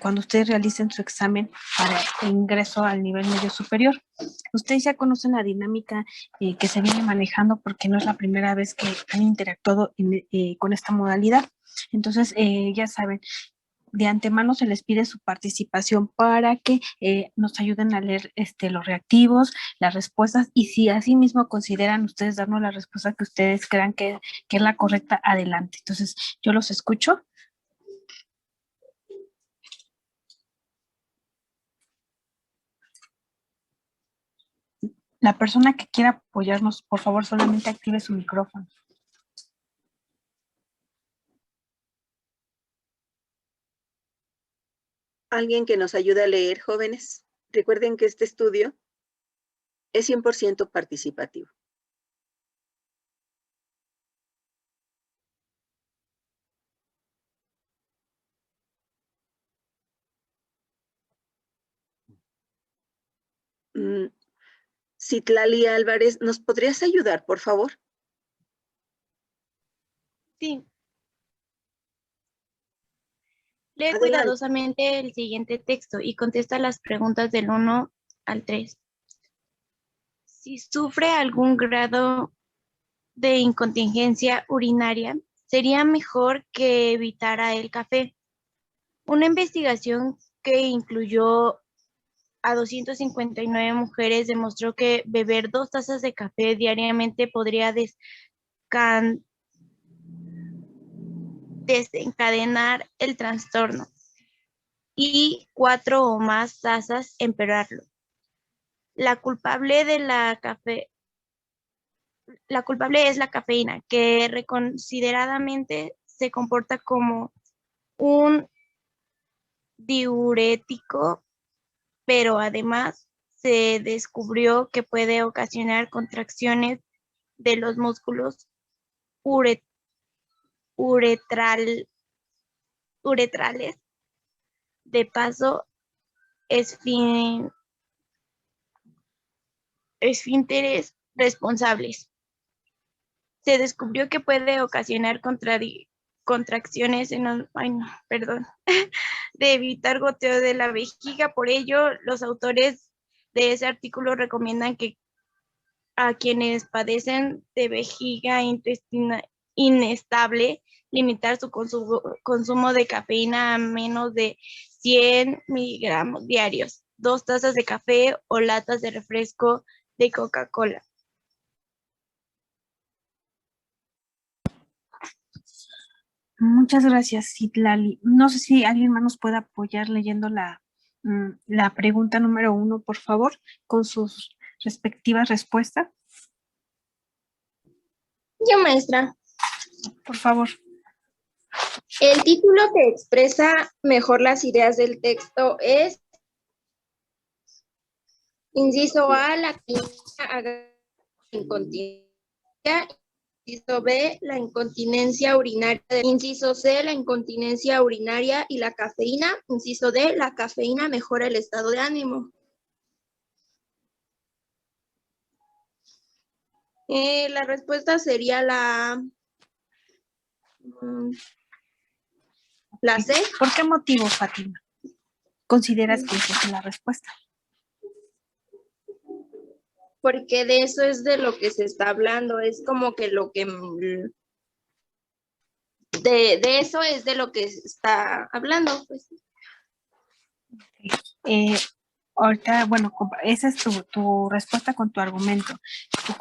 cuando ustedes realicen su examen para ingreso al nivel medio superior. Ustedes ya conocen la dinámica que se viene manejando porque no es la primera vez que han interactuado con esta modalidad. Entonces, ya saben, de antemano se les pide su participación para que nos ayuden a leer los reactivos, las respuestas, y si así mismo consideran ustedes darnos la respuesta que ustedes crean que es la correcta, adelante. Entonces, yo los escucho. La persona que quiera apoyarnos, por favor, solamente active su micrófono. Alguien que nos ayude a leer, jóvenes. Recuerden que este estudio es 100% participativo. Citlali Álvarez, ¿nos podrías ayudar, por favor? Sí. Lee Adelante. cuidadosamente el siguiente texto y contesta las preguntas del 1 al 3. Si sufre algún grado de incontinencia urinaria, sería mejor que evitara el café. Una investigación que incluyó a 259 mujeres demostró que beber 2 tazas de café diariamente podría desencadenar el trastorno y 4 o más tazas empeorarlo. La culpable es la cafeína, que reconsideradamente se comporta como un diurético, pero además se descubrió que puede ocasionar contracciones de los músculos uretrales, de paso esfínteres responsables. Se descubrió que puede ocasionar contracciones de evitar goteo de la vejiga. Por ello, los autores de ese artículo recomiendan que a quienes padecen de vejiga inestable, limitar su consumo de cafeína a menos de 100 miligramos diarios, 2 tazas de café o latas de refresco de Coca-Cola. Muchas gracias, Citlali. No sé si alguien más nos puede apoyar leyendo la pregunta número 1, por favor, con sus respectivas respuestas. Yo, maestra. Por favor. El título que expresa mejor las ideas del texto es inciso A, la incontinencia, inciso B, la incontinencia urinaria, inciso C, la incontinencia urinaria y la cafeína, inciso D, la cafeína mejora el estado de ánimo. La respuesta sería la C. ¿Por qué motivo, Fátima, consideras que esa es la respuesta? Porque de eso es de lo que se está hablando, es como que lo que de eso es de lo que se está hablando, pues. Ahorita, bueno, esa es tu respuesta con tu argumento. Tu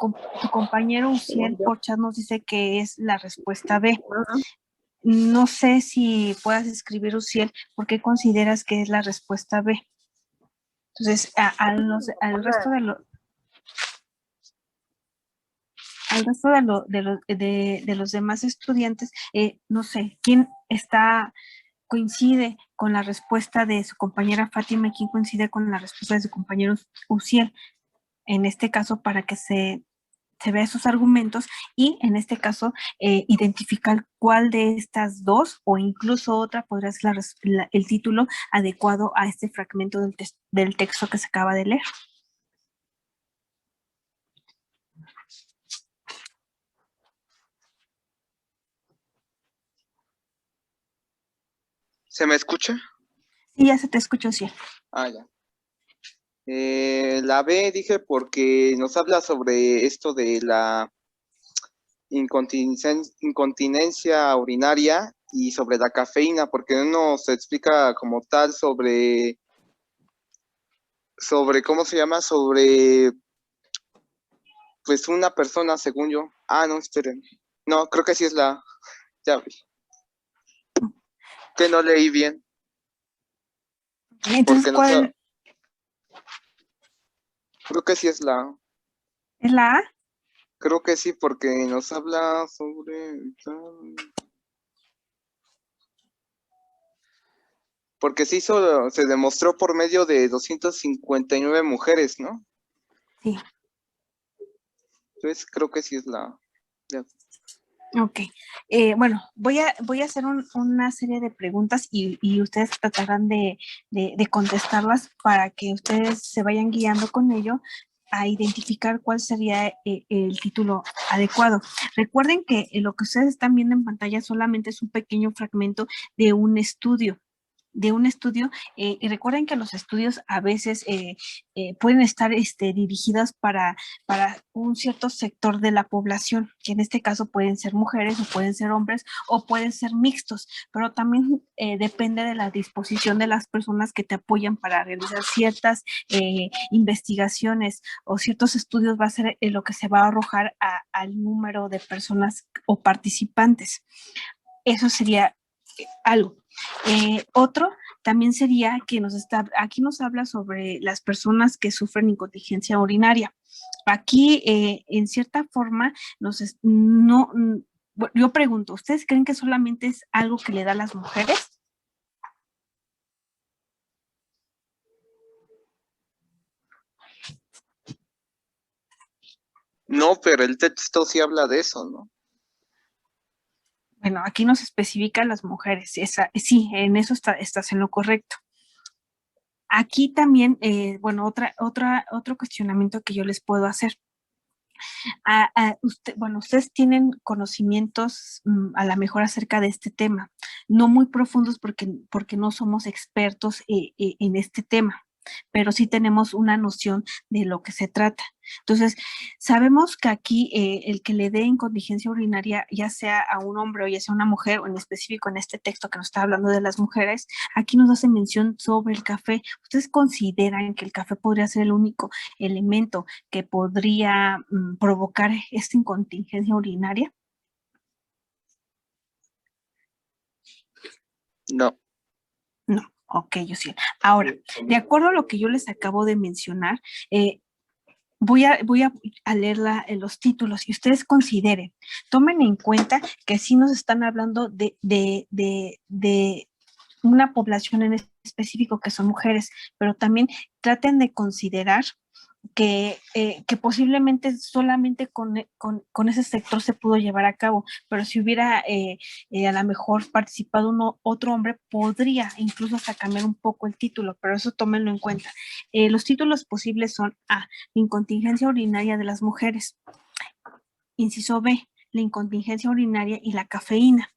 compañero Uciel por chat nos dice que es la respuesta B. No sé si puedas escribir, Uciel, ¿por qué consideras que es la respuesta B? Entonces, al resto de los demás estudiantes, no sé, ¿quién coincide con la respuesta de su compañera Fátima y quién coincide con la respuesta de su compañero Uciel? En este caso, para que se vea sus argumentos y en este caso identificar cuál de estas dos o incluso otra podría ser el título adecuado a este fragmento del texto que se acaba de leer. ¿Se me escucha? Sí, ya se te escuchó, sí. Ah, ya. La B dije porque nos habla sobre esto de la incontinencia urinaria y sobre la cafeína, porque no nos explica como tal sobre ¿cómo se llama? Sobre, pues, una persona, según yo. Ah, no, esperen. No, creo que sí es la, ya vi, que no leí bien, Entonces, porque no sé, ¿cuál creo que sí es la, es la A? creo que sí, porque nos habla sobre, porque se demostró por medio de 259 mujeres, ¿no? Sí. Entonces creo que sí es la, ya. Ok. Bueno, voy a hacer una serie de preguntas y ustedes tratarán de contestarlas para que ustedes se vayan guiando con ello a identificar cuál sería el título adecuado. Recuerden que lo que ustedes están viendo en pantalla solamente es un pequeño fragmento de un estudio. Y recuerden que los estudios a veces pueden estar dirigidos para un cierto sector de la población, que en este caso pueden ser mujeres o pueden ser hombres o pueden ser mixtos, pero también depende de la disposición de las personas que te apoyan para realizar ciertas investigaciones o ciertos estudios, va a ser lo que se va a arrojar al número de personas o participantes. Eso sería algo. Otro también sería que aquí nos habla sobre las personas que sufren incontinencia urinaria. Aquí, en cierta forma, yo pregunto, ¿ustedes creen que solamente es algo que le da a las mujeres? No, pero el texto sí habla de eso, ¿no? Bueno, aquí nos especifica las mujeres. Sí, en eso estás en lo correcto. Aquí también, bueno, otro cuestionamiento que yo les puedo hacer. Bueno, ustedes tienen conocimientos a lo mejor acerca de este tema, no muy profundos porque no somos expertos en este tema, pero sí tenemos una noción de lo que se trata. Entonces, sabemos que aquí el que le dé incontinencia urinaria, ya sea a un hombre o ya sea a una mujer, o en específico en este texto que nos está hablando de las mujeres, aquí nos hace mención sobre el café. ¿Ustedes consideran que el café podría ser el único elemento que podría provocar esta incontinencia urinaria? No. No, ok, yo sí. Ahora, de acuerdo a lo que yo les acabo de mencionar, voy a leer los títulos y ustedes consideren, tomen en cuenta que sí nos están hablando de una población en específico que son mujeres, pero también traten de considerar que posiblemente solamente con ese sector se pudo llevar a cabo, pero si hubiera a lo mejor participado otro hombre, podría incluso hasta cambiar un poco el título, pero eso tómenlo en cuenta. Los títulos posibles son A, la incontinencia urinaria de las mujeres. Inciso B, la incontinencia urinaria y la cafeína.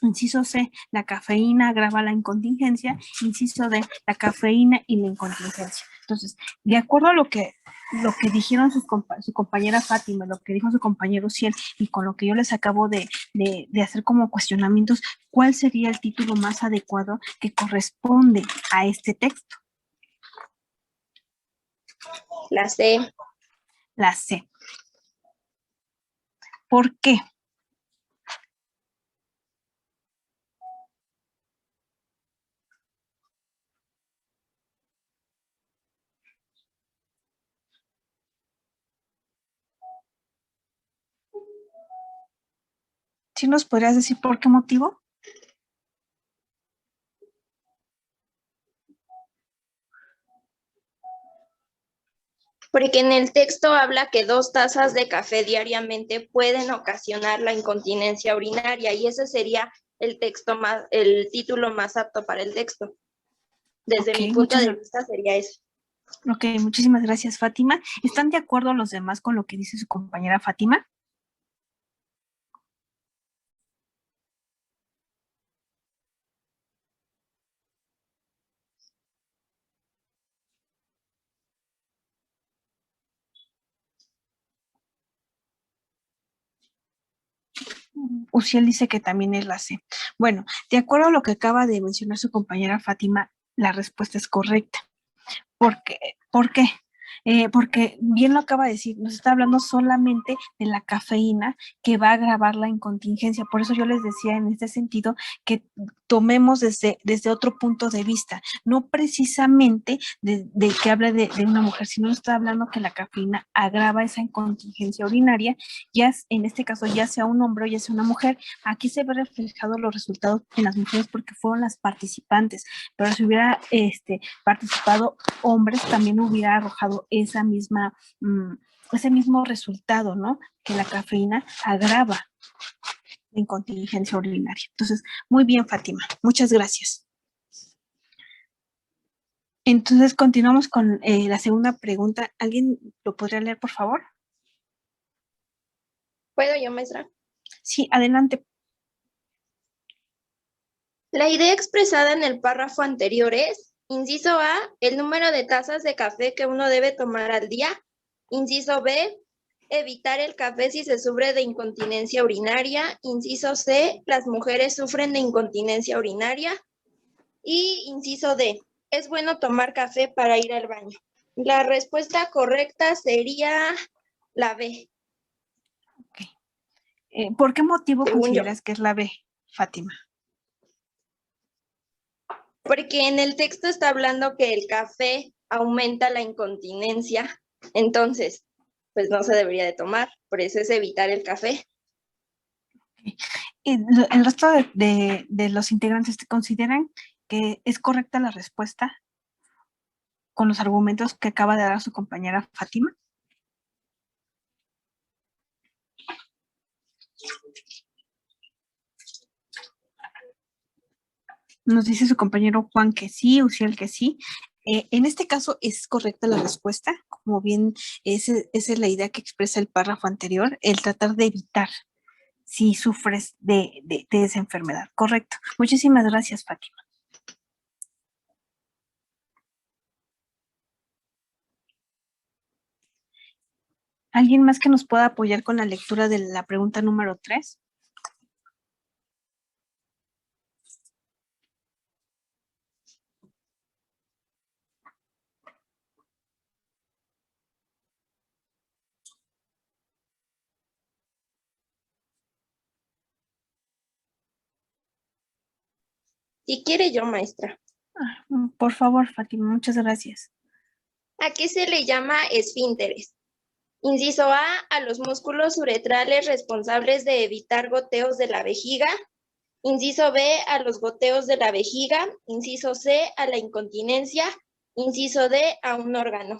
Inciso C, la cafeína agrava la incontinencia. Inciso D, la cafeína y la incontinencia. Entonces, de acuerdo a lo que dijeron su compañera Fátima, lo que dijo su compañero Ciel, y con lo que yo les acabo de hacer como cuestionamientos, ¿cuál sería el título más adecuado que corresponde a este texto? La C. La C. ¿Por qué? ¿Sí nos podrías decir por qué motivo? Porque en el texto habla que 2 tazas de café diariamente pueden ocasionar la incontinencia urinaria y ese sería el título más apto para el texto. Desde mi punto de vista sería eso. Ok, muchísimas gracias, Fátima. ¿Están de acuerdo los demás con lo que dice su compañera Fátima? Uciel dice que también es la C. Bueno, de acuerdo a lo que acaba de mencionar su compañera Fátima, la respuesta es correcta. ¿Por qué? Porque bien lo acaba de decir, nos está hablando solamente de la cafeína que va a agravar la incontingencia. Por eso yo les decía en este sentido que tomemos desde otro punto de vista, no precisamente de que hable de una mujer, sino está hablando que la cafeína agrava esa incontingencia urinaria, ya en este caso ya sea un hombre o ya sea una mujer. Aquí se ve reflejado los resultados en las mujeres porque fueron las participantes, pero si hubiera participado hombres también hubiera arrojado ese mismo resultado, ¿no? Que la cafeína agrava la incontingencia urinaria. Entonces, muy bien, Fátima. Muchas gracias. Entonces, continuamos con la segunda pregunta. ¿Alguien lo podría leer, por favor? ¿Puedo yo, maestra? Sí, adelante. La idea expresada en el párrafo anterior es: inciso A, el número de tazas de café que uno debe tomar al día. Inciso B, evitar el café si se sufre de incontinencia urinaria. Inciso C, las mujeres sufren de incontinencia urinaria. Y inciso D, es bueno tomar café para ir al baño. La respuesta correcta sería la B. Okay. ¿Por qué motivo Según consideras que es la B, Fátima? Porque en el texto está hablando que el café aumenta la incontinencia, entonces, pues no se debería de tomar, por eso es evitar el café. ¿Y el resto de los integrantes consideran que es correcta la respuesta con los argumentos que acaba de dar su compañera Fátima? Nos dice su compañero Juan que sí, Uciel que sí. En este caso es correcta la respuesta, como bien esa es la idea que expresa el párrafo anterior, el tratar de evitar si sufres de esa enfermedad. Correcto. Muchísimas gracias, Fátima. ¿Alguien más que nos pueda apoyar con la lectura de la pregunta número 3? Si quiere yo, maestra. Por favor, Fátima, muchas gracias. ¿A qué se le llama esfínteres? Inciso A los músculos uretrales responsables de evitar goteos de la vejiga. Inciso B, a los goteos de la vejiga. Inciso C, a la incontinencia. Inciso D, a un órgano.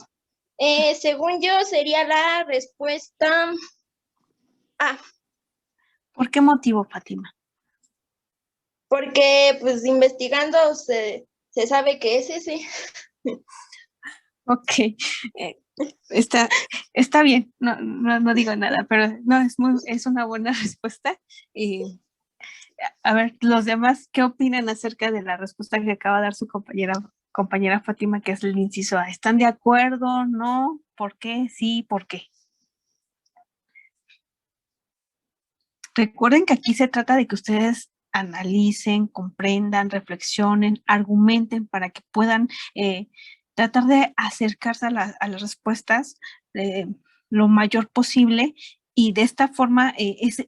Según yo, sería la respuesta A. ¿Por qué motivo, Fátima? Porque, pues, investigando se sabe que es ese. Ok, está bien, no digo nada, pero no, es una buena respuesta. A ver, los demás, ¿qué opinan acerca de la respuesta que acaba de dar su compañera Fátima, que es el inciso A? ¿Están de acuerdo? ¿No? ¿Por qué? Sí, ¿por qué? Recuerden que aquí se trata de que ustedes analicen, comprendan, reflexionen, argumenten para que puedan tratar de acercarse a las respuestas lo mayor posible, y de esta forma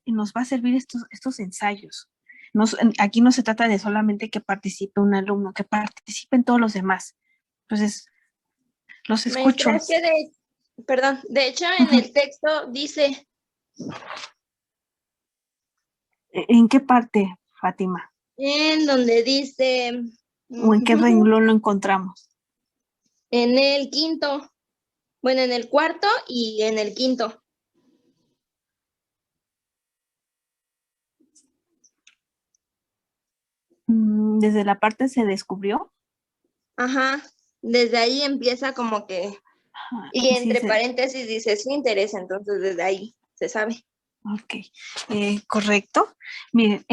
nos va a servir estos ensayos. Aquí no se trata de solamente que participe un alumno, que participen todos los demás. Entonces, los escucho. Maestra, es que de hecho en el texto dice... ¿En qué parte, Fátima? En donde dice... ¿O en qué renglón lo encontramos? En el quinto. Bueno, en el cuarto y en el quinto. Desde la parte se descubrió. Ajá, desde ahí empieza como que... Ajá, Y entre sí, paréntesis dice su interés, entonces desde ahí se sabe. Ok, correcto. Miren,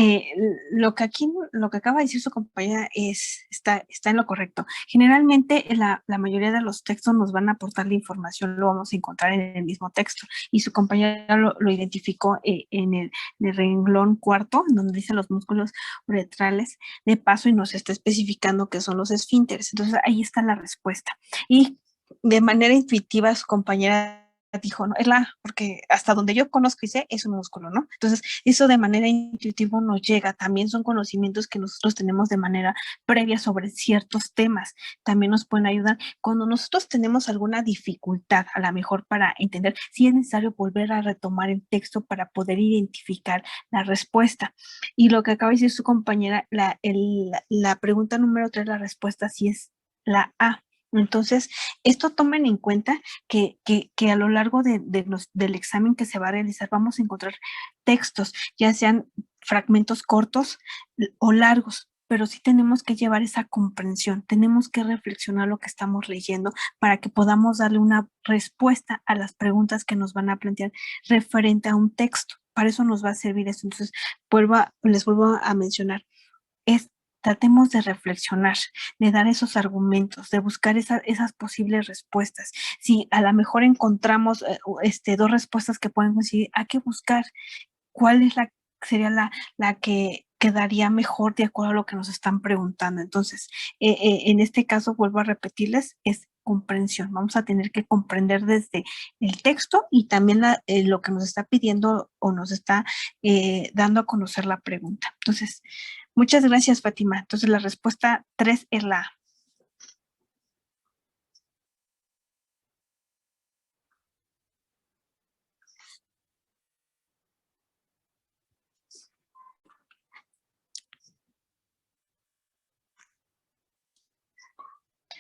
lo que acaba de decir su compañera está en lo correcto. Generalmente la mayoría de los textos nos van a aportar la información, lo vamos a encontrar en el mismo texto. Y su compañera lo identificó en el renglón cuarto, donde dice los músculos uretrales de paso y nos está especificando qué son los esfínteres. Entonces ahí está la respuesta. Y de manera intuitiva su compañera dijo, no, es la, porque hasta donde yo conozco y sé, es un músculo, ¿no? Entonces, eso de manera intuitiva nos llega, también son conocimientos que nosotros tenemos de manera previa sobre ciertos temas, también nos pueden ayudar. Cuando nosotros tenemos alguna dificultad, a lo mejor para entender, si es necesario volver a retomar el texto para poder identificar la respuesta. Y lo que acaba de decir su compañera, la pregunta número 3, la respuesta sí es la A. Entonces, esto tomen en cuenta que a lo largo del examen que se va a realizar vamos a encontrar textos, ya sean fragmentos cortos o largos, pero sí tenemos que llevar esa comprensión, tenemos que reflexionar lo que estamos leyendo para que podamos darle una respuesta a las preguntas que nos van a plantear referente a un texto. Para eso nos va a servir eso. Entonces, les vuelvo a mencionar, tratemos de reflexionar, de dar esos argumentos, de buscar esas posibles respuestas. Si a lo mejor encontramos dos respuestas que pueden coincidir, hay que buscar cuál es sería la que quedaría mejor de acuerdo a lo que nos están preguntando. Entonces, en este caso, vuelvo a repetirles, es comprensión. Vamos a tener que comprender desde el texto y también lo que nos está pidiendo o nos está dando a conocer la pregunta. Entonces, muchas gracias, Fátima. Entonces, la respuesta 3 es la A.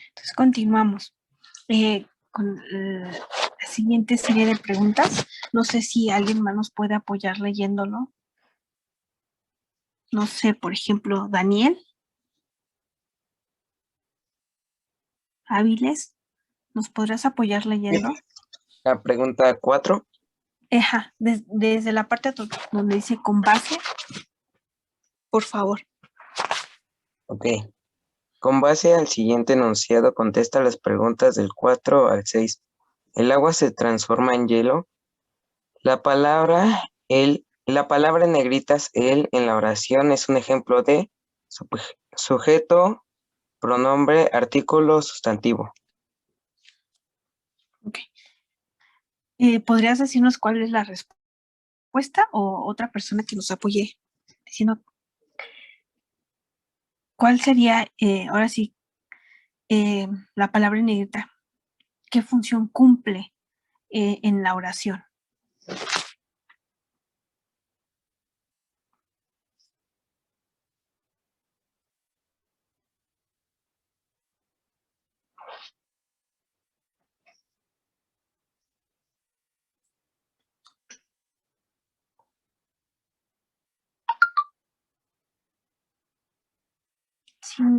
Entonces, continuamos con la siguiente serie de preguntas. No sé si alguien más nos puede apoyar leyéndolo. No sé, por ejemplo, Daniel Áviles, ¿nos podrás apoyar leyendo? La pregunta 4. Ajá, desde la parte donde dice con base, por favor. Ok. Con base al siguiente enunciado, contesta las preguntas del 4 al 6. ¿El agua se transforma en hielo? La palabra en negritas, él, en la oración es un ejemplo de sujeto, pronombre, artículo, sustantivo. Ok. ¿Podrías decirnos cuál es la respuesta o otra persona que nos apoye diciendo cuál sería, ahora sí, la palabra en negrita? ¿Qué función cumple en la oración?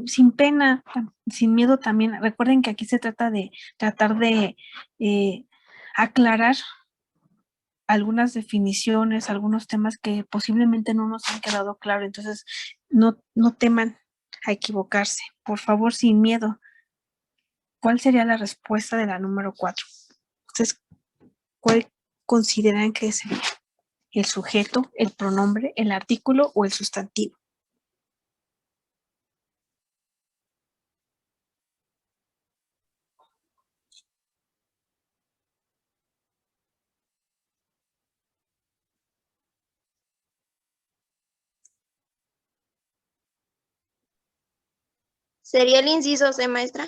Sin pena, sin miedo también. Recuerden que aquí se trata de tratar de aclarar algunas definiciones, algunos temas que posiblemente no nos han quedado claros. Entonces, no teman a equivocarse. Por favor, sin miedo. ¿Cuál sería la respuesta de la número 4? ¿Ustedes cuál consideran que sería? ¿El sujeto, el pronombre, el artículo o el sustantivo? ¿Sería el inciso C, maestra?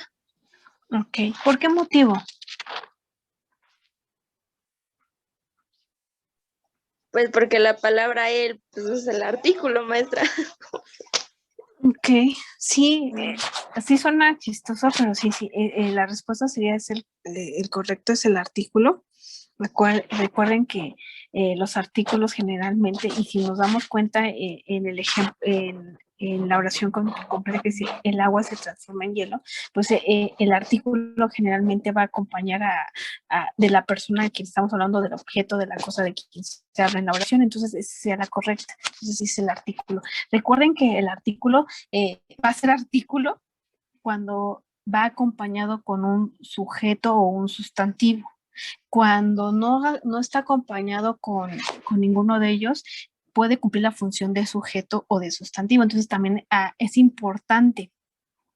Ok. ¿Por qué motivo? Pues porque la palabra él pues, es el artículo, maestra. Ok, sí, sí suena chistoso, pero sí, la respuesta sería el correcto es el artículo. Recuerden que los artículos generalmente, y si nos damos cuenta en en la oración completa, que si el agua se transforma en hielo, pues el artículo generalmente va a acompañar de la persona de quien estamos hablando, del objeto, de la cosa de quien se habla en la oración, entonces esa sea la correcta. Entonces es el artículo. Recuerden que el artículo va a ser artículo cuando va acompañado con un sujeto o un sustantivo. Cuando no está acompañado con ninguno de ellos, puede cumplir la función de sujeto o de sustantivo. Entonces también es importante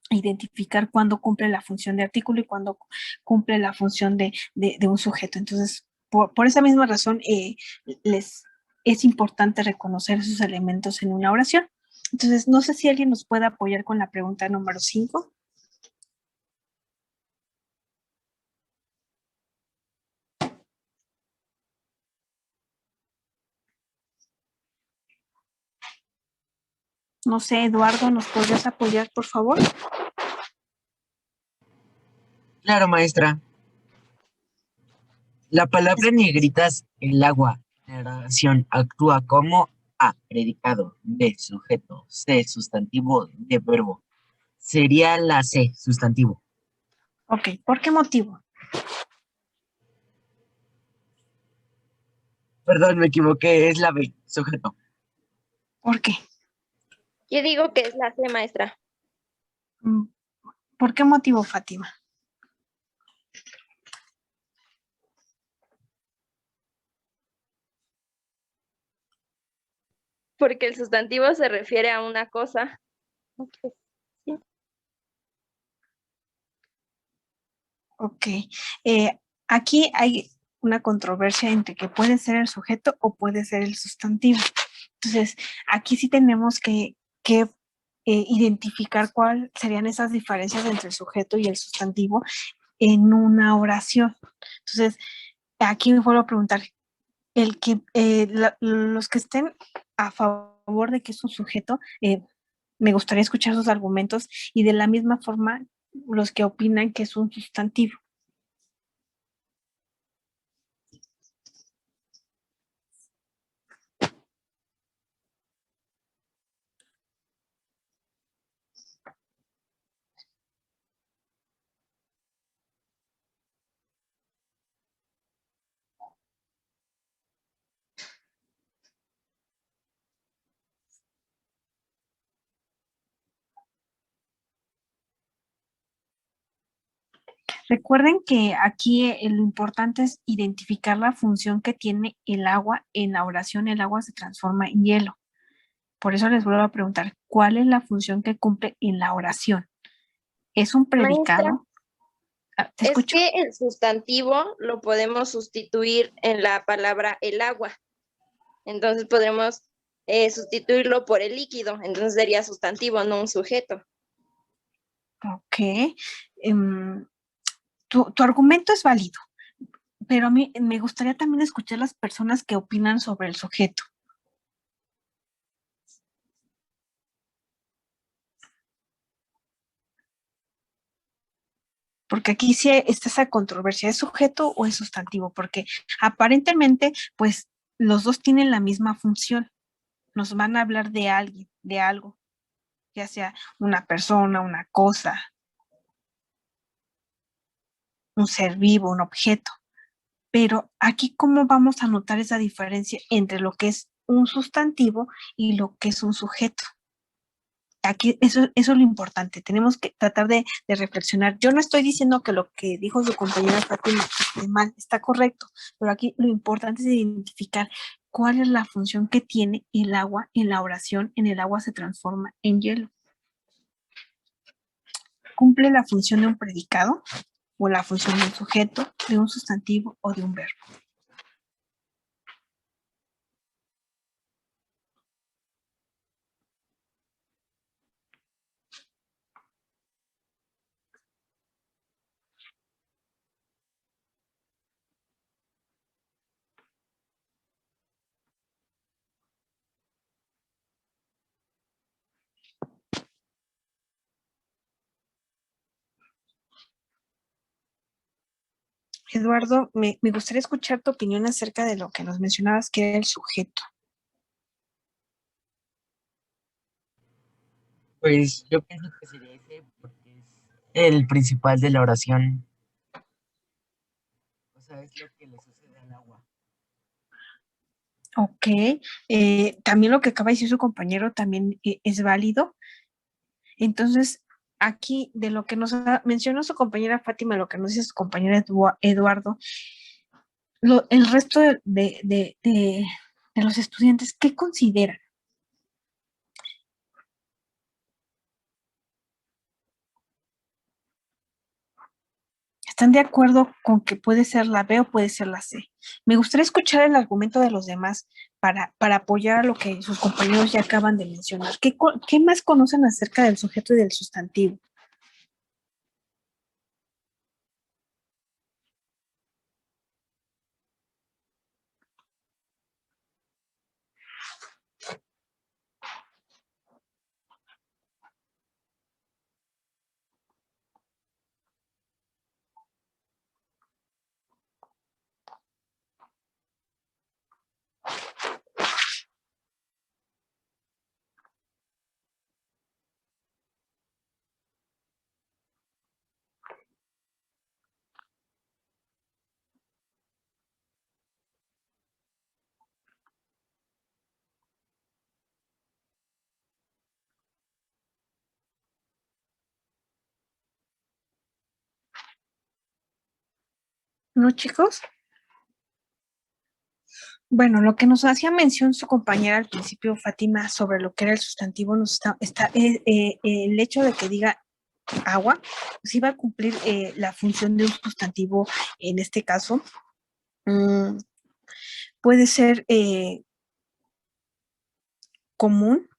identificar cuándo cumple la función de artículo y cuándo cumple la función de un sujeto. Entonces, por esa misma razón, es importante reconocer esos elementos en una oración. Entonces, no sé si alguien nos puede apoyar con la pregunta número 5. No sé, Eduardo, ¿nos podrías apoyar, por favor? Claro, maestra. La palabra en negritas, el agua, en la oración actúa como A, predicado, B, sujeto, C, sustantivo, D, verbo. Sería la C, sustantivo. Ok, ¿por qué motivo? Perdón, me equivoqué, es la B, sujeto. ¿Por qué? Yo digo que es la C, maestra. ¿Por qué motivo, Fátima? Porque el sustantivo se refiere a una cosa. Ok. Aquí hay una controversia entre que puede ser el sujeto o puede ser el sustantivo. Entonces, aquí sí tenemos que identificar cuáles serían esas diferencias entre el sujeto y el sustantivo en una oración. Entonces, aquí me vuelvo a preguntar, los que estén a favor de que es un sujeto, me gustaría escuchar sus argumentos, y de la misma forma los que opinan que es un sustantivo. Recuerden que aquí lo importante es identificar la función que tiene el agua en la oración. El agua se transforma en hielo. Por eso les vuelvo a preguntar, ¿cuál es la función que cumple en la oración? ¿Es un predicado? ¿Te Es escucho? que el sustantivo lo podemos sustituir en la palabra el agua. Entonces podremos sustituirlo por el líquido. Entonces sería sustantivo, no un sujeto. Ok. Tu argumento es válido, pero a mí me gustaría también escuchar las personas que opinan sobre el sujeto. Porque aquí sí está esa controversia, ¿es sujeto o es sustantivo? Porque aparentemente, pues, los dos tienen la misma función. Nos van a hablar de alguien, de algo, ya sea una persona, una cosa, un ser vivo, un objeto. Pero aquí, ¿cómo vamos a notar esa diferencia entre lo que es un sustantivo y lo que es un sujeto? Aquí eso es lo importante, tenemos que tratar de reflexionar. Yo no estoy diciendo que lo que dijo su compañera Fátima esté mal, está correcto, pero aquí lo importante es identificar cuál es la función que tiene el agua en la oración. En el agua se transforma en hielo. ¿Cumple la función de un predicado o la función de un sujeto, de un sustantivo o de un verbo? Eduardo, me gustaría escuchar tu opinión acerca de lo que nos mencionabas que era el sujeto. Pues yo pienso que sería ese porque es el principal de la oración. O sea, es lo que le sucede al agua. Ok, también lo que acaba de decir su compañero también es válido. Entonces, aquí de lo que nos mencionó su compañera Fátima, lo que nos dice su compañero Eduardo, el resto de los estudiantes, ¿qué consideran? ¿Están de acuerdo con que puede ser la B o puede ser la C? Me gustaría escuchar el argumento de los demás para apoyar a lo que sus compañeros ya acaban de mencionar. ¿Qué más conocen acerca del sujeto y del sustantivo? ¿No, chicos? Bueno, lo que nos hacía mención su compañera al principio, Fátima, sobre lo que era el sustantivo, el hecho de que diga agua, pues iba a cumplir la función de un sustantivo en este caso. Puede ser común,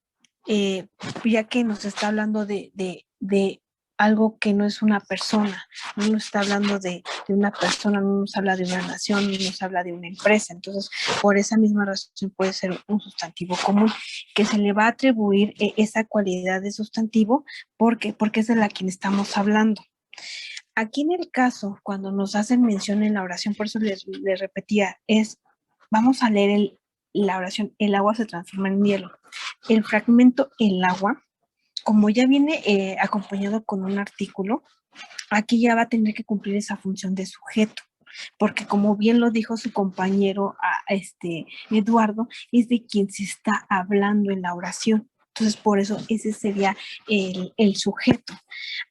ya que nos está hablando de algo que no es una persona, no nos está hablando de una persona, no nos habla de una nación, no nos habla de una empresa. Entonces, por esa misma razón puede ser un sustantivo común, que se le va a atribuir esa cualidad de sustantivo, porque es de la quien estamos hablando. Aquí en el caso, cuando nos hacen mención en la oración, por eso les repetía, vamos a leer la oración, el agua se transforma en hielo. El fragmento, el agua, como ya viene acompañado con un artículo, aquí ya va a tener que cumplir esa función de sujeto, porque como bien lo dijo su compañero Eduardo, es de quien se está hablando en la oración. Entonces, por eso ese sería el sujeto.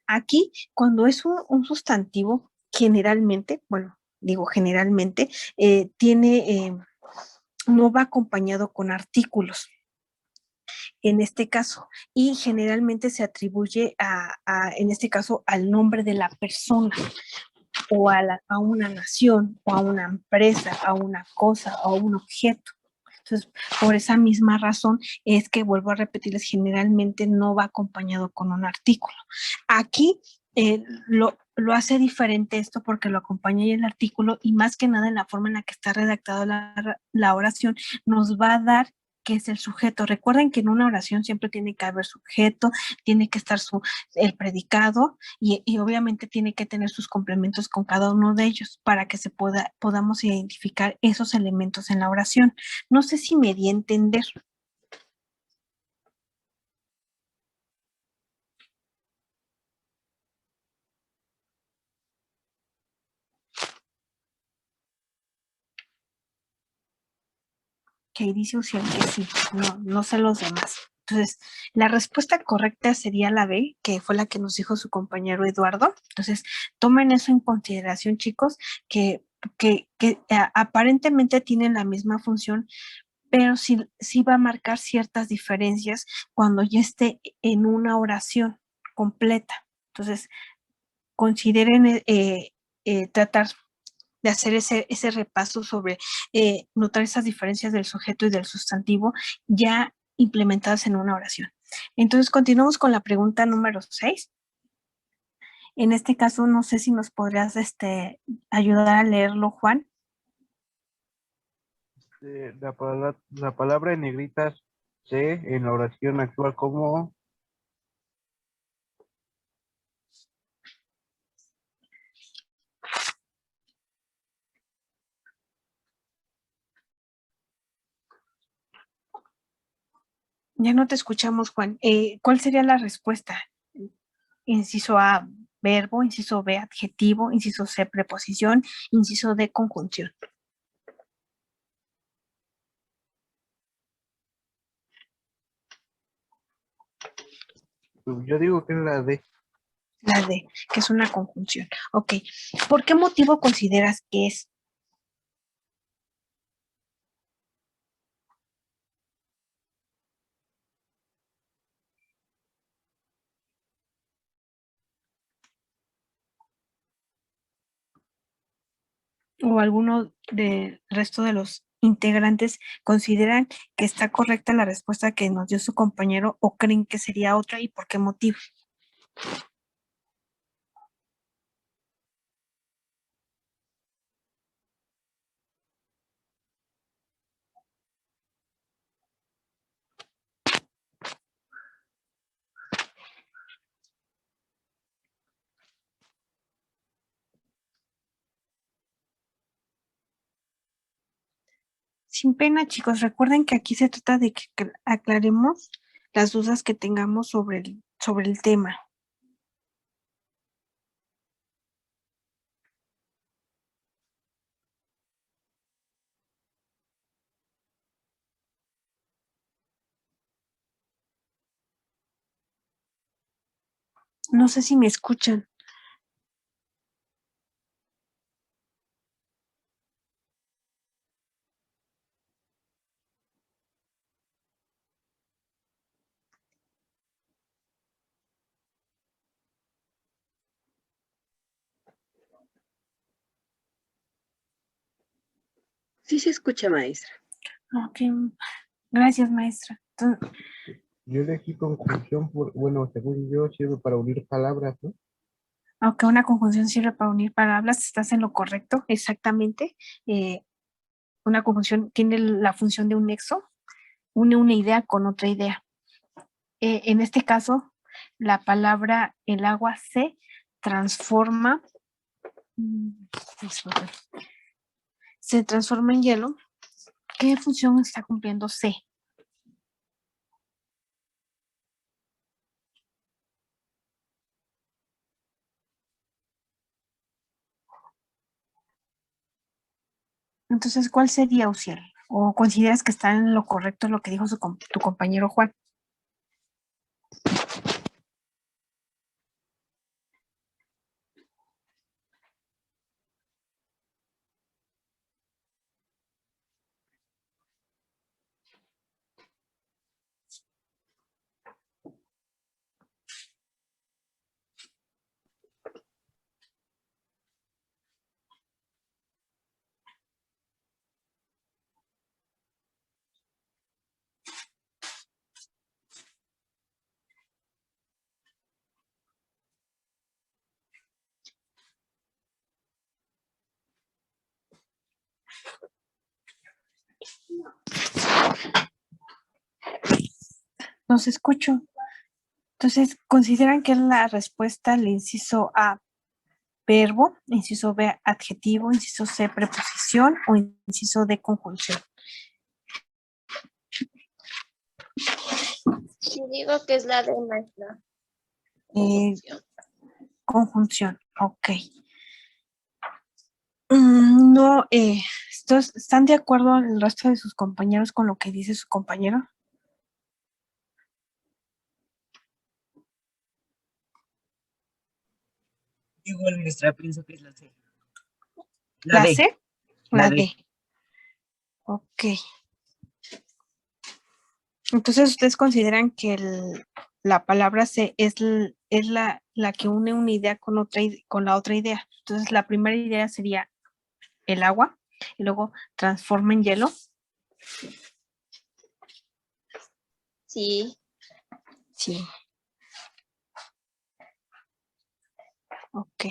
Aquí, cuando es un sustantivo, generalmente, bueno, digo generalmente, no va acompañado con artículos en este caso, y generalmente se atribuye en este caso, al nombre de la persona, o a una nación, o a una empresa, a una cosa, o a un objeto. Entonces, por esa misma razón es que, vuelvo a repetirles, generalmente no va acompañado con un artículo. Aquí lo hace diferente esto porque lo acompaña el artículo, y más que nada en la forma en la que está redactada la oración, nos va a dar qué es el sujeto. Recuerden que en una oración siempre tiene que haber sujeto, tiene que estar el predicado, y obviamente tiene que tener sus complementos con cada uno de ellos para que podamos identificar esos elementos en la oración. No sé si me di a entender. Que dice Uciel que sí, no sé los demás. Entonces, la respuesta correcta sería la B, que fue la que nos dijo su compañero Eduardo. Entonces, tomen eso en consideración, chicos, que aparentemente tienen la misma función, pero sí va a marcar ciertas diferencias cuando ya esté en una oración completa. Entonces, consideren tratar de hacer ese repaso sobre notar esas diferencias del sujeto y del sustantivo ya implementadas en una oración. Entonces, continuamos con la pregunta número 6. En este caso, no sé si nos podrías ayudar a leerlo, Juan. La palabra en negritas C en la oración actúa como Ya no te escuchamos, Juan. ¿Cuál sería la respuesta? Inciso A, verbo, inciso B, adjetivo, inciso C, preposición, inciso D, conjunción. Yo digo que es la D. La D, que es una conjunción. Ok. ¿Por qué motivo consideras que es? ¿O alguno del resto de los integrantes consideran que está correcta la respuesta que nos dio su compañero o creen que sería otra y por qué motivo? Sin pena, chicos, recuerden que aquí se trata de que aclaremos las dudas que tengamos sobre el tema. No sé si me escuchan. Sí se escucha, maestra. Ok, gracias, maestra. Entonces, Yo elegí conjunción bueno, según yo, sirve para unir palabras, ¿no? aunque una conjunción sirve para unir palabras, estás en lo correcto, exactamente. Una conjunción tiene la función de un nexo, une una idea con otra idea. En este caso, la palabra el agua se transforma, se transforma en hielo. ¿Qué función está cumpliendo C? Entonces, ¿cuál sería, Uciel? ¿O consideras que está en lo correcto lo que dijo tu compañero Juan? Los escucho. Entonces, ¿consideran que es la respuesta al inciso A, verbo, inciso B, adjetivo, inciso C, preposición o inciso D, conjunción? Yo digo que es la de maestra. Conjunción, ok. No, ¿están de acuerdo el resto de sus compañeros con lo que dice su compañero? Igual, maestra, pienso que es la C. ¿La D. C? La La D. D. Ok. Entonces, ¿ustedes consideran que la palabra C es la que une una idea con la otra idea? Entonces, la primera idea sería el agua y luego transforma en hielo. Sí. Sí. Ok.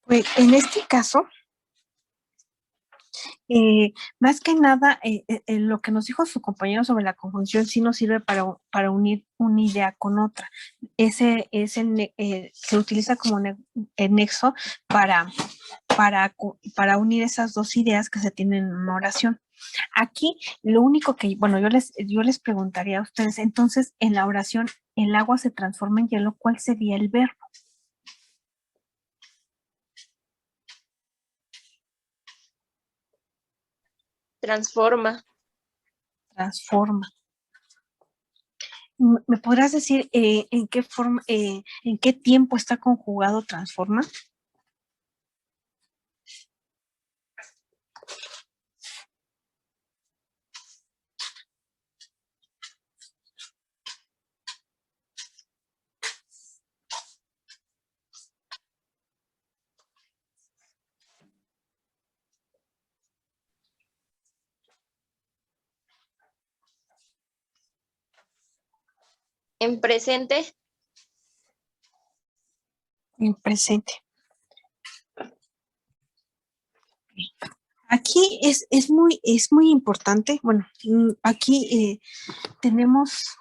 Pues en este caso, Más que nada, lo que nos dijo su compañero sobre la conjunción sí nos sirve para unir una idea con otra. Ese es se utiliza como el nexo para unir esas dos ideas que se tienen en una oración. Aquí, lo único que, bueno, yo les preguntaría a ustedes, entonces, en la oración, el agua se transforma en hielo, ¿cuál sería el verbo? Transforma. Transforma. ¿Me podrás decir en qué forma, en qué tiempo está conjugado transforma? En presente. En presente. Aquí es muy importante. Bueno, aquí tenemos,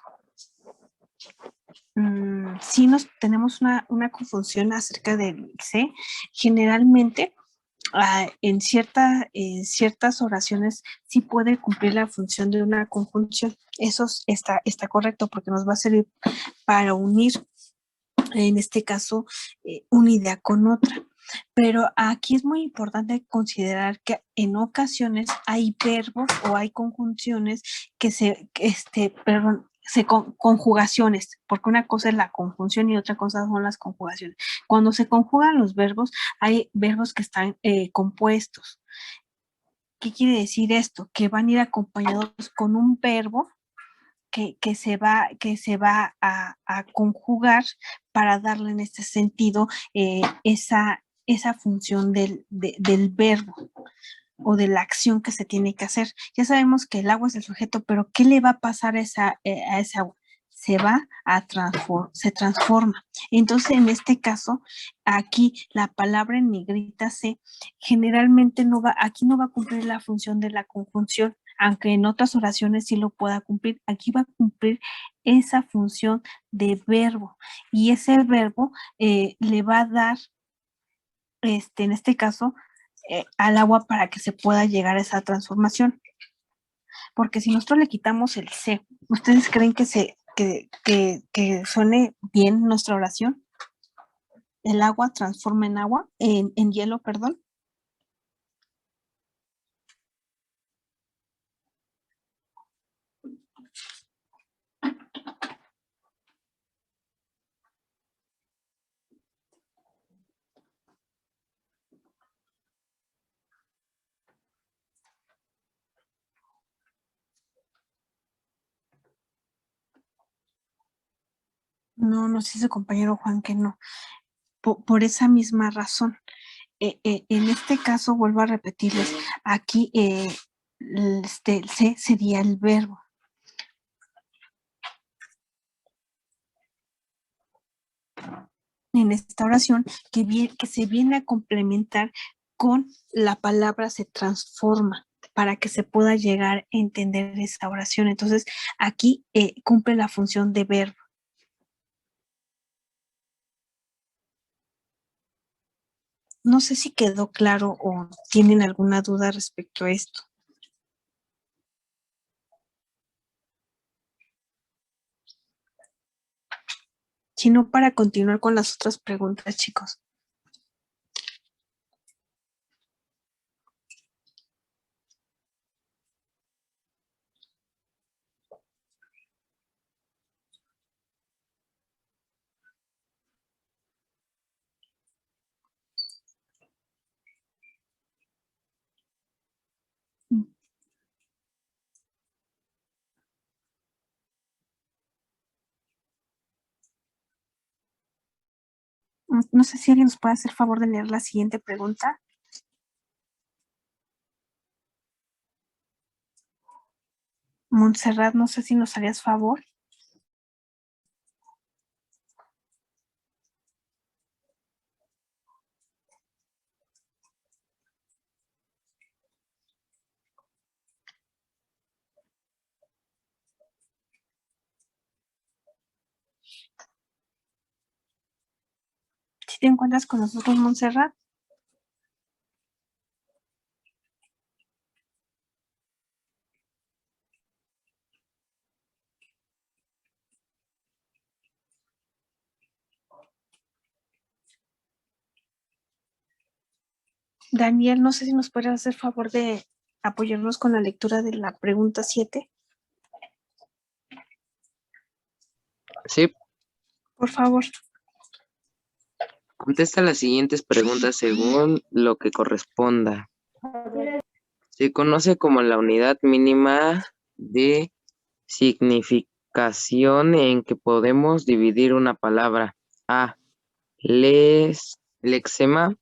sí tenemos una confusión acerca del C. Generalmente, en ciertas oraciones sí puede cumplir la función de una conjunción. Eso está correcto porque nos va a servir para unir, en este caso, una idea con otra. Pero aquí es muy importante considerar que en ocasiones hay verbos o hay conjunciones conjugaciones, porque una cosa es la conjunción y otra cosa son las conjugaciones. Cuando se conjugan los verbos, hay verbos que están compuestos. ¿Qué quiere decir esto? Que van a ir acompañados con un verbo que se va a conjugar para darle en este sentido esa función del verbo o de la acción que se tiene que hacer. Ya sabemos que el agua es el sujeto, pero ¿qué le va a pasar a esa agua? Se transforma. Entonces, en este caso, aquí la palabra en negrita C generalmente aquí no va a cumplir la función de la conjunción, aunque en otras oraciones sí lo pueda cumplir. Aquí va a cumplir esa función de verbo y ese verbo le va a dar, en este caso, al agua para que se pueda llegar a esa transformación. Porque si nosotros le quitamos el C, ¿ustedes creen que suene bien nuestra oración? El agua transforma en agua, en hielo, perdón. No, nos dice compañero Juan que no. Por esa misma razón. En este caso, vuelvo a repetirles, aquí el C sería el verbo. En esta oración que se viene a complementar con la palabra se transforma para que se pueda llegar a entender esa oración. Entonces, aquí cumple la función de verbo. No sé si quedó claro o tienen alguna duda respecto a esto. Si no, para continuar con las otras preguntas, chicos. No sé si alguien nos puede hacer favor de leer la siguiente pregunta. Montserrat, no sé si nos harías favor. ¿Te encuentras con nosotros, Montserrat? Daniel, no sé si nos puedes hacer favor de apoyarnos con la lectura de la pregunta 7. Sí, Por favor. contesta las siguientes preguntas según lo que corresponda. Se conoce como la unidad mínima de significación en que podemos dividir una palabra. A, lexema.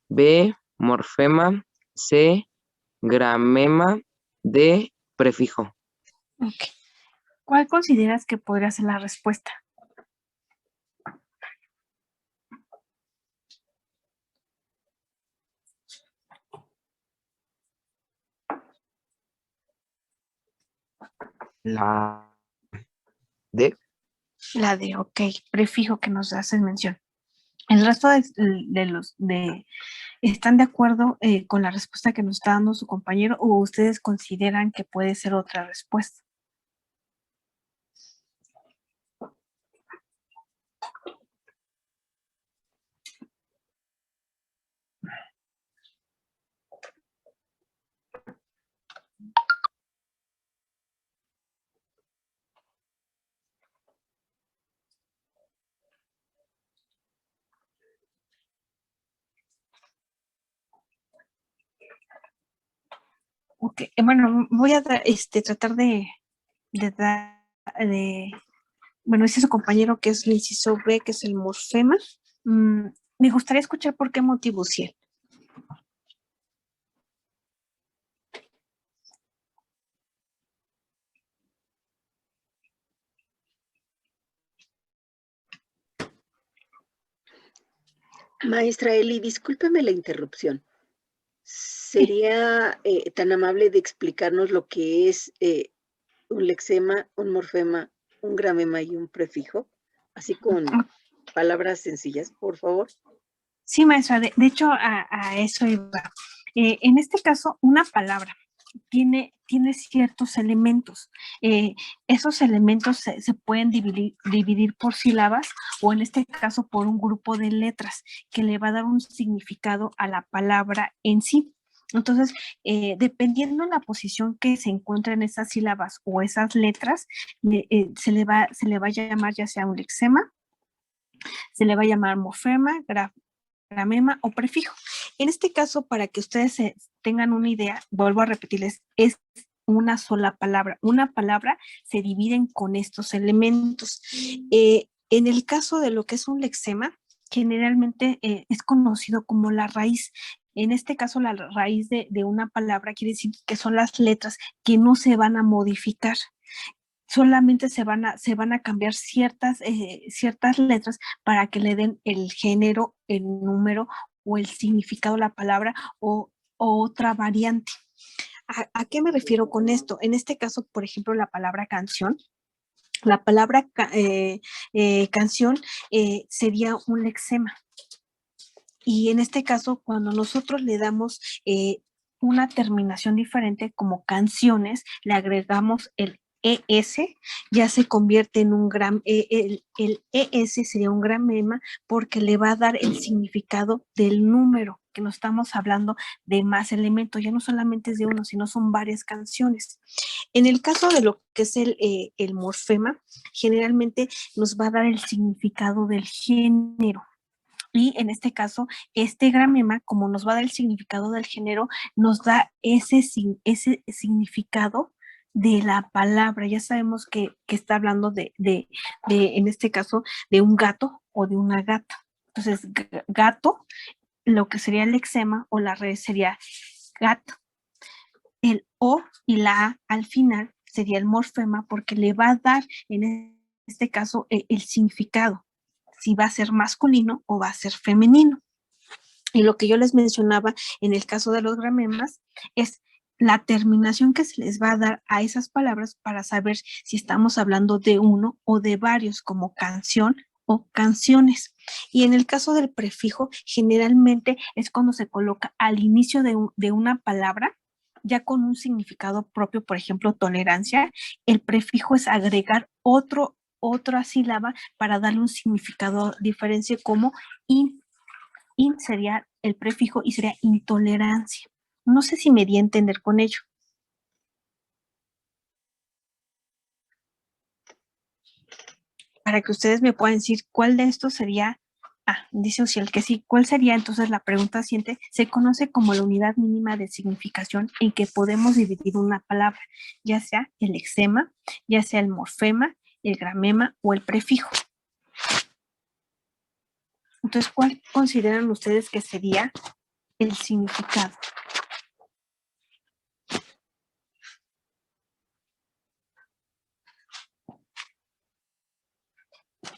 B, morfema. C, gramema. D, prefijo. Ok. ¿Cuál consideras que podría ser la respuesta? La D. La de, ok, prefijo que nos hacen mención. El resto ¿están de acuerdo con la respuesta que nos está dando su compañero o ustedes consideran que puede ser otra respuesta? Ok, bueno, voy a tratar bueno, ese es su compañero que es el inciso B, que es el morfema. Me gustaría escuchar por qué motivo, Ciel. Maestra Eli, discúlpeme la interrupción. ¿Sería tan amable de explicarnos lo que es un lexema, un morfema, un gramema y un prefijo? Así con palabras sencillas, por favor. Sí, maestra, de hecho a eso iba. En este caso, una palabra tiene ciertos elementos. Esos elementos se pueden dividir por sílabas o en este caso por un grupo de letras que le va a dar un significado a la palabra en sí. Entonces, dependiendo de la posición que se encuentra en esas sílabas o esas letras, se le va a llamar ya sea un lexema, se le va a llamar morfema, gramema o prefijo. En este caso, para que ustedes tengan una idea, vuelvo a repetirles, es una sola palabra. Una palabra se dividen con estos elementos. En el caso de lo que es un lexema, generalmente es conocido como la raíz. En este caso, la raíz de una palabra quiere decir que son las letras que no se van a modificar. Solamente se van a cambiar ciertas letras para que le den el género, el número o el significado de la palabra o otra variante. ¿A qué me refiero con esto? En este caso, por ejemplo, la palabra canción. La palabra canción sería un lexema. Y en este caso, cuando nosotros le damos una terminación diferente como canciones, le agregamos el ES, ya se convierte en un el ES sería un gramema porque le va a dar el significado del número, que no estamos hablando de más elementos, ya no solamente es de uno, sino son varias canciones. En el caso de lo que es el morfema, generalmente nos va a dar el significado del género. Y en este caso, este gramema, como nos va a dar el significado del género, nos da ese significado de la palabra. Ya sabemos que está hablando en este caso, de un gato o de una gata. Entonces, gato, lo que sería el lexema o la red sería gato. El O y la A al final sería el morfema porque le va a dar, en este caso, el significado. Si va a ser masculino o va a ser femenino. Y lo que yo les mencionaba en el caso de los gramemas es la terminación que se les va a dar a esas palabras para saber si estamos hablando de uno o de varios, como canción o canciones. Y en el caso del prefijo, generalmente es cuando se coloca al inicio de una palabra, ya con un significado propio, por ejemplo, tolerancia. El prefijo es agregar otra sílaba para darle un significado diferente, como in sería el prefijo y sería intolerancia. No sé si me di a entender con ello. Para que ustedes me puedan decir cuál de estos sería, dice Uciel que sí, ¿cuál sería entonces la pregunta siguiente? Se conoce como la unidad mínima de significación en que podemos dividir una palabra, ya sea el lexema, ya sea el morfema, el gramema o el prefijo. Entonces, ¿cuál consideran ustedes que sería el significado?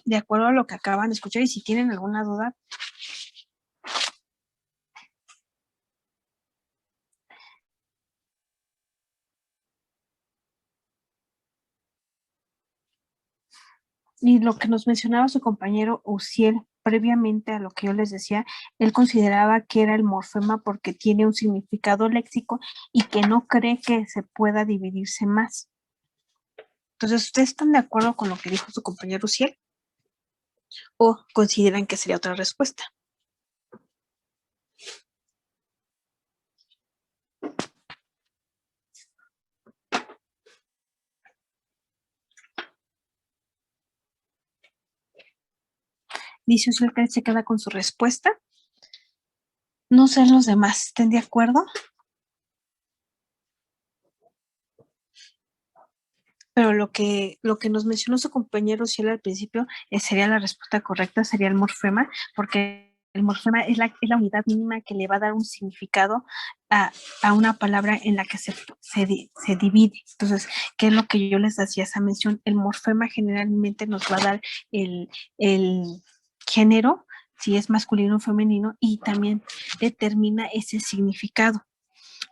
De acuerdo a lo que acaban de escuchar, y si tienen alguna duda, y lo que nos mencionaba su compañero Uciel previamente a lo que yo les decía, él consideraba que era el morfema porque tiene un significado léxico y que no cree que se pueda dividirse más. Entonces, ¿ustedes están de acuerdo con lo que dijo su compañero Uciel? ¿O consideran que sería otra respuesta? Dice Uciel que él se queda con su respuesta. No sé los demás, ¿estén de acuerdo? Pero lo que nos mencionó su compañero Cielo al principio sería la respuesta correcta, sería el morfema, porque el morfema es la unidad mínima que le va a dar un significado a una palabra en la que se divide. Entonces, ¿qué es lo que yo les hacía esa mención? El morfema generalmente nos va a dar el género, si es masculino o femenino, y también determina ese significado.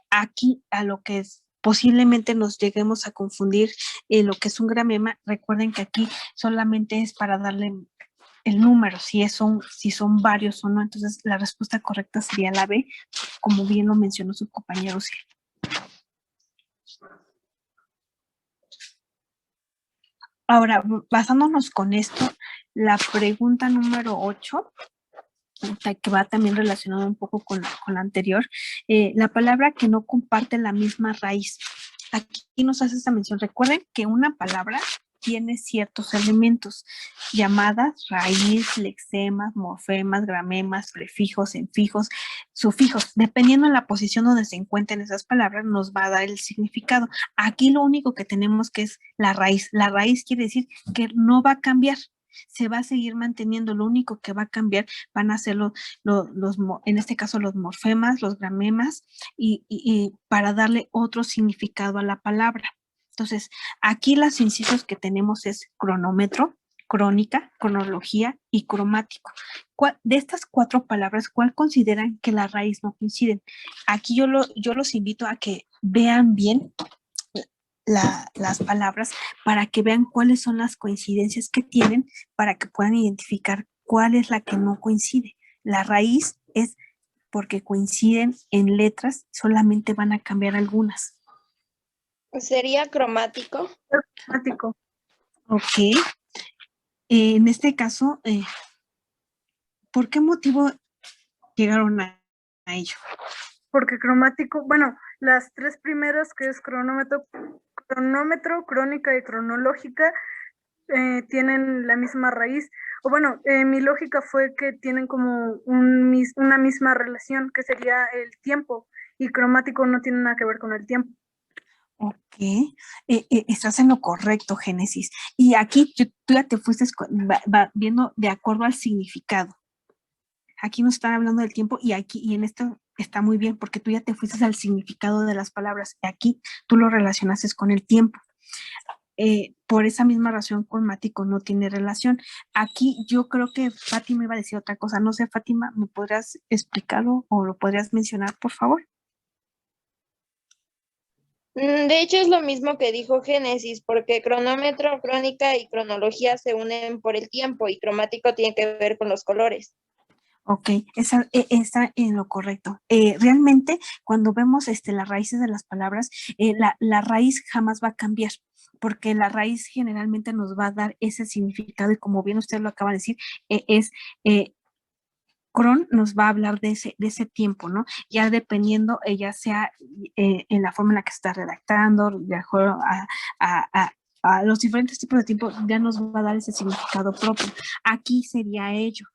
Aquí a lo que es posiblemente nos lleguemos a confundir lo que es un gramema. Recuerden que aquí solamente es para darle el número, si son varios o no. Entonces la respuesta correcta sería la B, como bien lo mencionó su compañero. Ahora, basándonos con esto, la pregunta número 8, que va también relacionado un poco con la anterior, la palabra que no comparte la misma raíz. Aquí nos hace esta mención. Recuerden que una palabra tiene ciertos elementos, llamadas, raíz, lexemas, morfemas, gramemas, prefijos, enfijos, sufijos. Dependiendo de la posición donde se encuentren esas palabras, nos va a dar el significado. Aquí lo único que tenemos que es la raíz. La raíz quiere decir que no va a cambiar, se va a seguir manteniendo. Lo único que va a cambiar van a ser en este caso los morfemas, los gramemas, y para darle otro significado a la palabra. Entonces, aquí los incisos que tenemos es cronómetro, crónica, cronología y cromático. De estas 4 palabras, ¿cuál consideran que la raíz no coinciden? Aquí yo los invito a que vean bien las palabras para que vean cuáles son las coincidencias que tienen, para que puedan identificar cuál es la que no coincide. La raíz es porque coinciden en letras, solamente van a cambiar algunas. ¿Sería cromático? Cromático. Ok. En este caso, ¿por qué motivo llegaron a ello? Porque cromático, bueno, las 3 primeras, que es cronómetro, crónica y cronológica, tienen la misma raíz. O bueno, mi lógica fue que tienen como una misma relación, que sería el tiempo, y cromático no tiene nada que ver con el tiempo. Ok, estás en lo correcto, Génesis. Y aquí tú ya te fuiste viendo de acuerdo al significado. Aquí nos están hablando del tiempo y en esto está muy bien porque tú ya te fuiste al significado de las palabras. Y aquí tú lo relacionaste con el tiempo. Por esa misma razón, cromático no tiene relación. Aquí yo creo que Fátima iba a decir otra cosa. No sé, Fátima, ¿me podrías explicarlo o lo podrías mencionar, por favor? De hecho, es lo mismo que dijo Génesis, porque cronómetro, crónica y cronología se unen por el tiempo y cromático tiene que ver con los colores. Ok, está en lo correcto. Realmente, cuando vemos las raíces de las palabras, la raíz jamás va a cambiar, porque la raíz generalmente nos va a dar ese significado y como bien usted lo acaba de decir, cron nos va a hablar de ese tiempo, ¿no? Ya dependiendo, ya sea en la forma en la que está redactando, de acuerdo a los diferentes tipos de tiempo, ya nos va a dar ese significado propio. Aquí sería ello.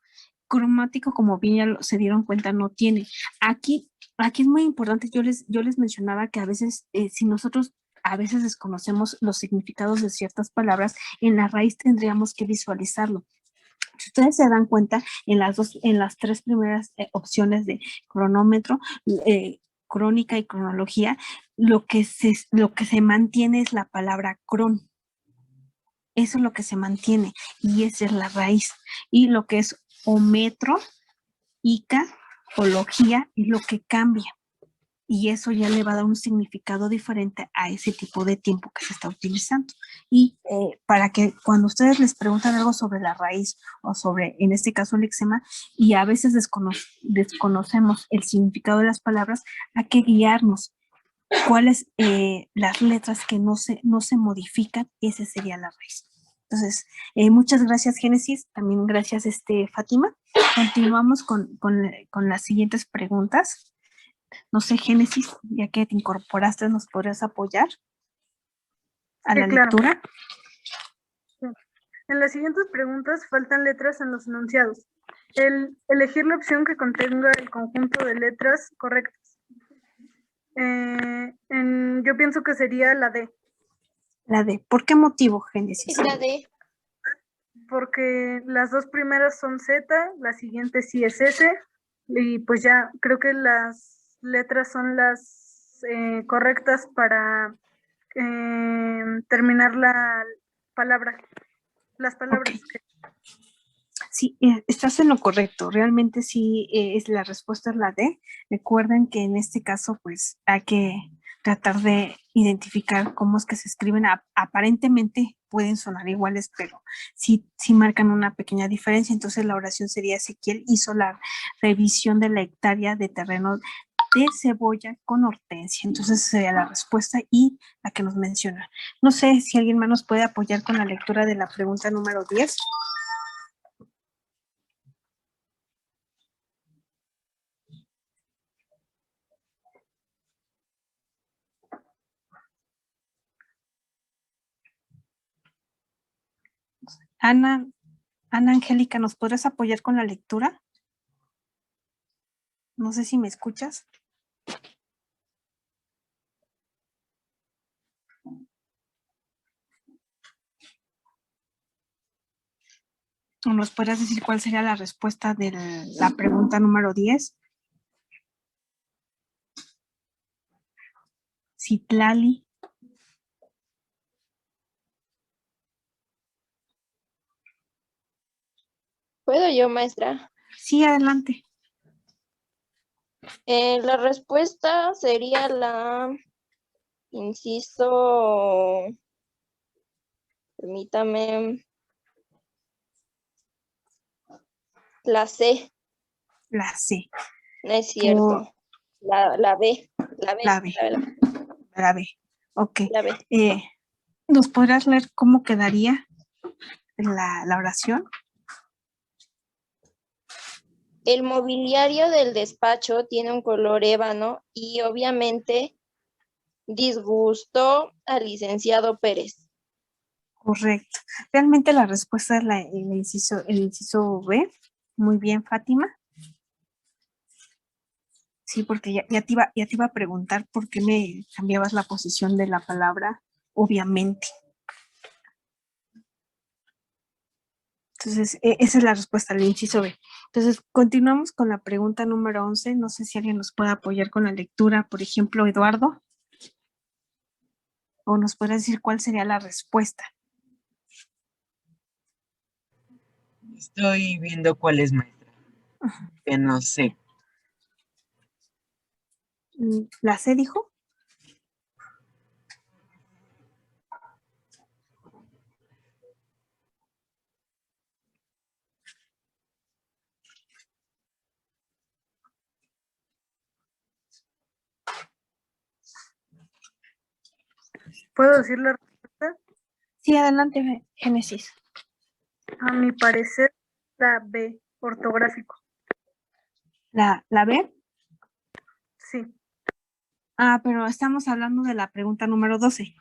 Cromático, como bien ya se dieron cuenta, no tiene. Aquí es muy importante, yo les mencionaba que a veces, si nosotros a veces desconocemos los significados de ciertas palabras, en la raíz tendríamos que visualizarlo. Si ustedes se dan cuenta, en las tres primeras opciones de cronómetro, crónica y cronología, lo que se mantiene es la palabra cron. Eso es lo que se mantiene y esa es la raíz. Y lo que es ometro, ica, ología es lo que cambia. Y eso ya le va a dar un significado diferente a ese tipo de tiempo que se está utilizando. Y para que cuando ustedes les preguntan algo sobre la raíz o sobre, en este caso, el lexema, y a veces desconocemos el significado de las palabras, hay que guiarnos. ¿Cuáles las letras que no se modifican? Esa sería la raíz. Entonces, muchas gracias, Génesis. También gracias, Fátima. Continuamos con las siguientes preguntas. No sé, Génesis, ya que te incorporaste, ¿nos podrías apoyar a la lectura? Sí. En las siguientes preguntas faltan letras en los enunciados. Elegir la opción que contenga el conjunto de letras correctas. Yo pienso que sería la D. La D. ¿Por qué motivo, Génesis? La D. Porque las dos primeras son Z, la siguiente sí es S, y pues ya creo que las letras son las correctas para terminar la palabra, las palabras. Okay. Sí, estás en lo correcto. Realmente sí, la respuesta es la D. Recuerden que en este caso, pues, hay que tratar de identificar cómo es que se escriben. Aparentemente pueden sonar iguales, pero sí marcan una pequeña diferencia. Entonces la oración sería: Ezequiel hizo la revisión de la hectárea de terreno de cebolla con hortensia. Entonces sería la respuesta y la que nos menciona. No sé si alguien más nos puede apoyar con la lectura de la pregunta número 10. Ana Angélica, ¿nos podrás apoyar con la lectura? No sé si me escuchas. ¿O nos podrías decir cuál sería la respuesta de la pregunta número 10? Citlali. ¿Puedo yo, maestra? Sí, adelante. La respuesta sería la inciso, permítame, la C. La C. No es cierto. La B. La B. La B. La B. Ok. La B. ¿Nos podrás leer cómo quedaría la oración? El mobiliario del despacho tiene un color ébano y obviamente disgustó al licenciado Pérez. Correcto. Realmente la respuesta es el inciso B. Muy bien, Fátima. Sí, porque ya te iba a preguntar por qué me cambiabas la posición de la palabra, obviamente. Entonces, esa es la respuesta al inciso B. Entonces, continuamos con la pregunta número 11. No sé si alguien nos puede apoyar con la lectura, por ejemplo, Eduardo. O nos puede decir cuál sería la respuesta. Estoy viendo cuál es, maestra. Que no sé. ¿La C dijo? ¿Puedo decir la respuesta? Sí, adelante, Génesis. A mi parecer, la B, ortográfico. ¿La B? Sí. Ah, pero estamos hablando de la pregunta número 12.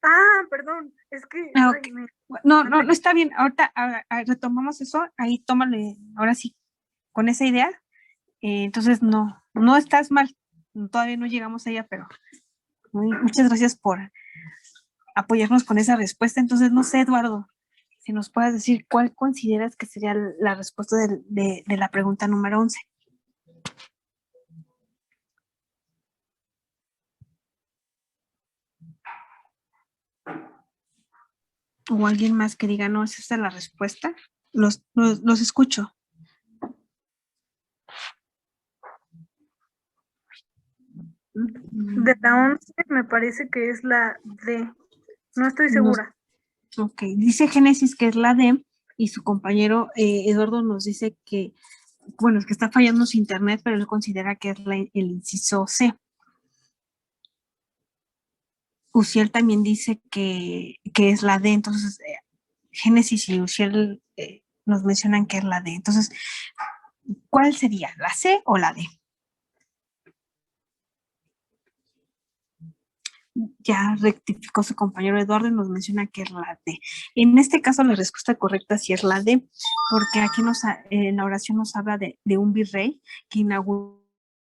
Ah, perdón, es que... Ah, ay, ok. No, está bien. Ahorita retomamos eso. Ahí tómale, ahora sí, con esa idea. Entonces, no estás mal. Todavía no llegamos a ella, pero muchas gracias por apoyarnos con esa respuesta. Entonces, no sé, Eduardo, si nos puedes decir cuál consideras que sería la respuesta de la pregunta número 11. O alguien más que diga, no, ¿es esta la respuesta? Los escucho. De la 11 me parece que es la D. No estoy segura. Ok, dice Génesis que es la D y su compañero Eduardo nos dice que, bueno, es que está fallando su internet, pero él considera que es el inciso C. Uciel también dice que es la D, entonces Génesis y Uciel nos mencionan que es la D. Entonces, ¿cuál sería? ¿La C o la D? Ya rectificó su compañero Eduardo y nos menciona que es la D. En este caso, la respuesta correcta sí es la D, porque aquí en la oración nos habla de un virrey que inauguró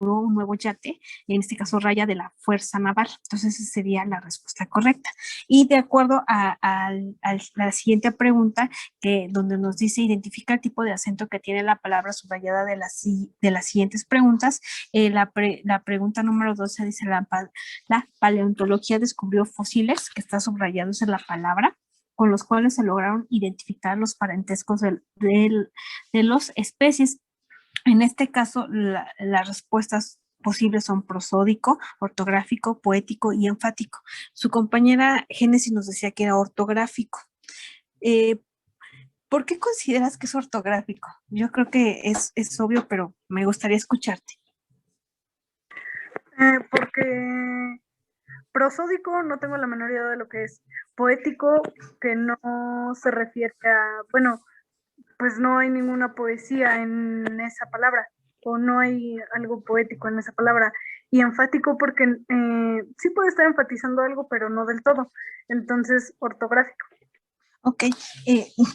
un nuevo yate, en este caso raya de la Fuerza Naval. Entonces, esa sería la respuesta correcta. Y de acuerdo a la siguiente pregunta, donde nos dice identifica el tipo de acento que tiene la palabra subrayada de las siguientes preguntas, la pregunta número 12 dice la paleontología descubrió fósiles, que está subrayado en la palabra, con los cuales se lograron identificar los parentescos de las especies. En este caso, las respuestas posibles son prosódico, ortográfico, poético y enfático. Su compañera Génesis nos decía que era ortográfico. ¿Por qué consideras que es ortográfico? Yo creo que es obvio, pero me gustaría escucharte. Porque prosódico no tengo la menor idea de lo que es. Poético, que no se refiere a, bueno, pues no hay ninguna poesía en esa palabra, o no hay algo poético en esa palabra. Y enfático porque sí puede estar enfatizando algo, pero no del todo. Entonces, ortográfico. Ok,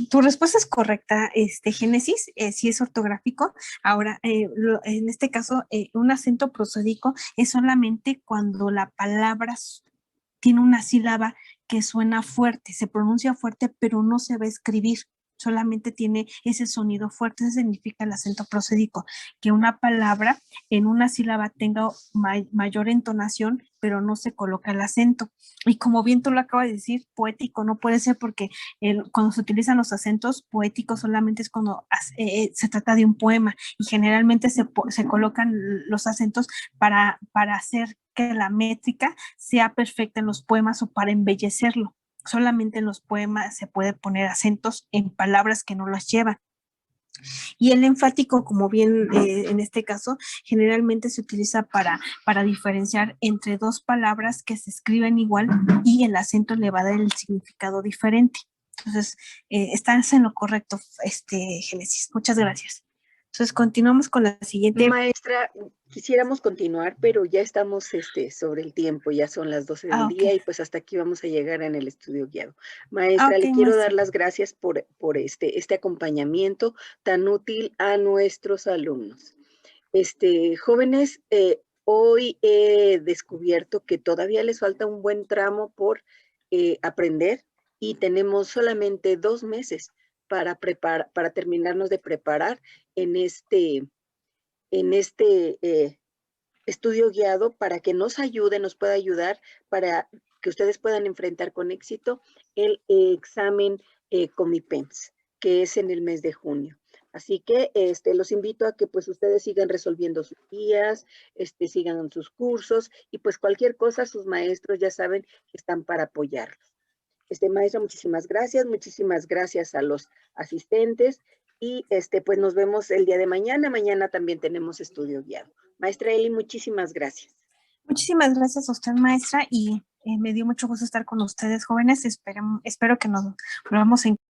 tu respuesta es correcta, Génesis, sí es ortográfico. Ahora, en este caso, un acento prosódico es solamente cuando la palabra tiene una sílaba que suena fuerte, se pronuncia fuerte, pero no se va a escribir, solamente tiene ese sonido fuerte. Eso significa el acento prosódico, que una palabra en una sílaba tenga mayor entonación, pero no se coloca el acento. Y como bien tú lo acabas de decir, poético no puede ser porque cuando se utilizan los acentos, poéticos solamente es cuando se trata de un poema y generalmente se colocan los acentos para hacer que la métrica sea perfecta en los poemas o para embellecerlo. Solamente en los poemas se puede poner acentos en palabras que no las llevan. Y el enfático, como bien en este caso, generalmente se utiliza para diferenciar entre dos palabras que se escriben igual y el acento le va a dar el significado diferente. Entonces, estás en lo correcto, Génesis. Muchas gracias. Entonces, continuamos con la siguiente. Maestra, quisiéramos continuar, pero ya estamos sobre el tiempo, ya son las 12 del día y pues hasta aquí vamos a llegar en el estudio guiado. Maestra, le quiero dar las gracias por este acompañamiento tan útil a nuestros alumnos. Jóvenes, hoy he descubierto que todavía les falta un buen tramo por aprender y tenemos solamente 2 meses para terminarnos de preparar en este estudio guiado para que nos pueda ayudar para que ustedes puedan enfrentar con éxito el examen Comipems, que es en el mes de junio. Así que los invito a que pues ustedes sigan resolviendo sus guías, sigan sus cursos y pues cualquier cosa sus maestros ya saben que están para apoyarlos. Maestro, muchísimas gracias a los asistentes y pues nos vemos el día de mañana. Mañana también tenemos estudio guiado. Maestra Eli, muchísimas gracias. Muchísimas gracias a usted, maestra, y Me dio mucho gusto estar con ustedes, jóvenes. Espero que nos volvamos a